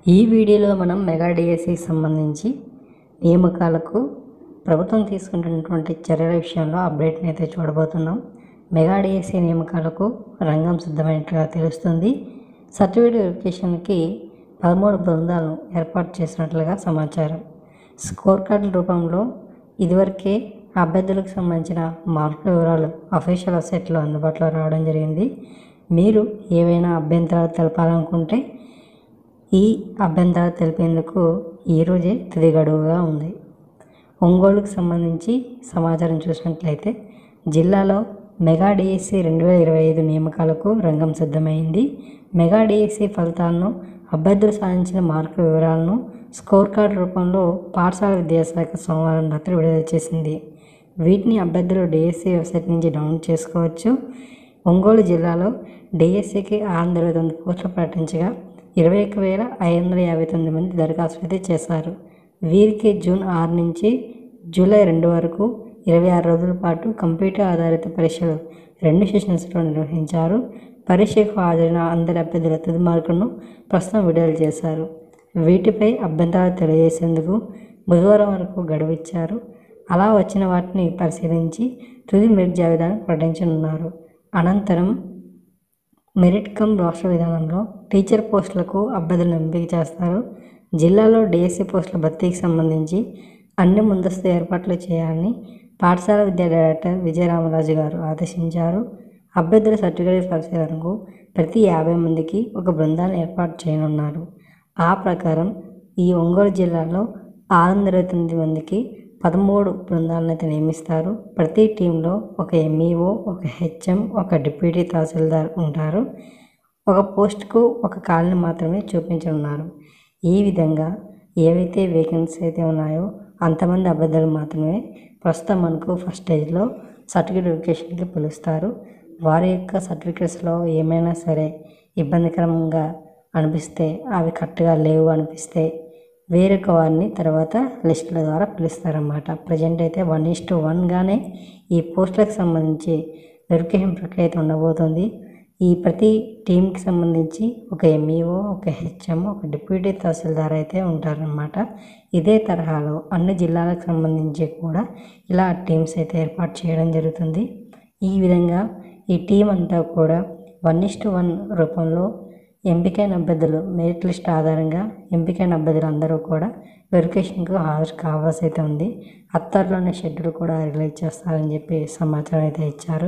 ఈ వీడియోలో మనం మెగా డిఎస్సికి సంబంధించి నియామకాలకు ప్రభుత్వం తీసుకుంటున్నటువంటి చర్యల విషయంలో అప్డేట్ని అయితే చూడబోతున్నాం. మెగా డిఎస్సి నియామకాలకు రంగం సిద్ధమైనట్లుగా తెలుస్తుంది. సర్టిఫికేట్ వెరిఫికేషన్కి 13 బృందాలను ఏర్పాటు చేసినట్లుగా సమాచారం. స్కోర్ కార్డుల రూపంలో ఇదివరకే అభ్యర్థులకు సంబంధించిన మార్కుల వివరాలు అఫీషియల్ వెబ్సైట్లో అందుబాటులో రావడం జరిగింది. మీరు ఏవైనా అభ్యంతరాలు తెలపాలనుకుంటే ఈ అభ్యంతరాలు తెలిపేందుకు ఈరోజే తుది గడువుగా ఉంది. ఒంగోలుకు సంబంధించి సమాచారం చూసినట్లయితే జిల్లాలో మెగా డిఎస్సి 2025 నియామకాలకు రంగం సిద్ధమైంది. మెగా డిఎస్సి ఫలితాలను, అభ్యర్థులు సాధించిన మార్కుల వివరాలను స్కోర్ కార్డు రూపంలో పాఠశాల విద్యాశాఖ సోమవారం రాత్రి విడుదల చేసింది. వీటిని అభ్యర్థులు డిఎస్సి వెబ్సైట్ నుంచి డౌన్లోడ్ చేసుకోవచ్చు. ఒంగోలు జిల్లాలో డిఎస్సికి 629 పోస్టులు ప్రకటించగా 21,559 మంది దరఖాస్తులు అయితే చేశారు. వీరికి జూన్ 6 నుంచి జూలై 2 వరకు 26 రోజుల పాటు కంప్యూటర్ ఆధారిత పరీక్షలు 2 సెషన్స్లో నిర్వహించారు. పరీక్షకు హాజరైన అందరి అభ్యర్థుల తుది మార్కులను ప్రస్తుతం విడుదల చేశారు. వీటిపై అభ్యంతరాలు తెలియజేసేందుకు బుధవారం వరకు గడువు ఇచ్చారు. అలా వచ్చిన వాటిని పరిశీలించి తుది మెరిట్ జాబితాను ప్రకటించనున్నారు. అనంతరం మెరిట్ కమ్ రాష్ట్ర విధానంలో టీచర్ పోస్టులకు అభ్యర్థులను ఎంపిక చేస్తారు. జిల్లాలో డిఎస్సి పోస్టుల భర్తీకి సంబంధించి అన్ని ముందస్తు ఏర్పాట్లు చేయాలని పాఠశాల విద్యా డైరెక్టర్ విజయరామరాజు గారు ఆదేశించారు. అభ్యర్థుల సర్టిఫికేట్ పరిశీలనకు ప్రతి 50 మందికి ఒక బృందాన్ని ఏర్పాటు చేయనున్నారు. ఆ ప్రకారం ఈ ఒంగోలు జిల్లాలో 629 మందికి 13 బృందాలను అయితే నియమిస్తారు. ప్రతి టీంలో ఒక ఎంఈఓ, ఒక హెచ్ఎం, ఒక డిప్యూటీ తహసీల్దార్ ఉంటారు. ఒక పోస్టుకు ఒక ఖాళీని మాత్రమే చూపించనున్నారు. ఈ విధంగా ఏవైతే వేకెన్సీ అయితే ఉన్నాయో అంతమంది అభ్యర్థులు మాత్రమే ప్రస్తుతం మనకు ఫస్ట్ స్టేజ్లో సర్టిఫికేట్ వెరిఫికేషన్కి పిలుస్తారు. వారి యొక్క సర్టిఫికేట్స్లో ఏమైనా సరే ఇబ్బందికరంగా అనిపిస్తే, అవి కరెక్ట్గా లేవు అనిపిస్తే వేరొక వారిని తర్వాత లిస్టుల ద్వారా పిలుస్తారన్నమాట. ప్రజెంట్ అయితే 1:1గానే ఈ పోస్టులకు సంబంధించి వెరిఫికేషన్ ప్రక్రియ అయితే ఉండబోతుంది. ఈ ప్రతి టీంకి సంబంధించి ఒక ఎంఈఓ, ఒక హెచ్ఎం, ఒక డిప్యూటీ తహసీల్దార్ అయితే ఉంటారన్నమాట. ఇదే తరహాలో అన్ని జిల్లాలకు సంబంధించి కూడా ఇలా టీమ్స్ అయితే ఏర్పాటు చేయడం జరుగుతుంది. ఈ విధంగా ఈ టీం అంతా కూడా 1:1 రూపంలో ఎంపికైన అభ్యర్థులు మెరిట్ లిస్ట్ ఆధారంగా ఎంపికైన అభ్యర్థులు అందరూ కూడా వెరిఫికేషన్కు హాజరు కావాల్సి అయితే ఉంది. త్వరలోనే షెడ్యూల్ కూడా రిలీజ్ చేస్తారని చెప్పి సమాచారం అయితే ఇచ్చారు.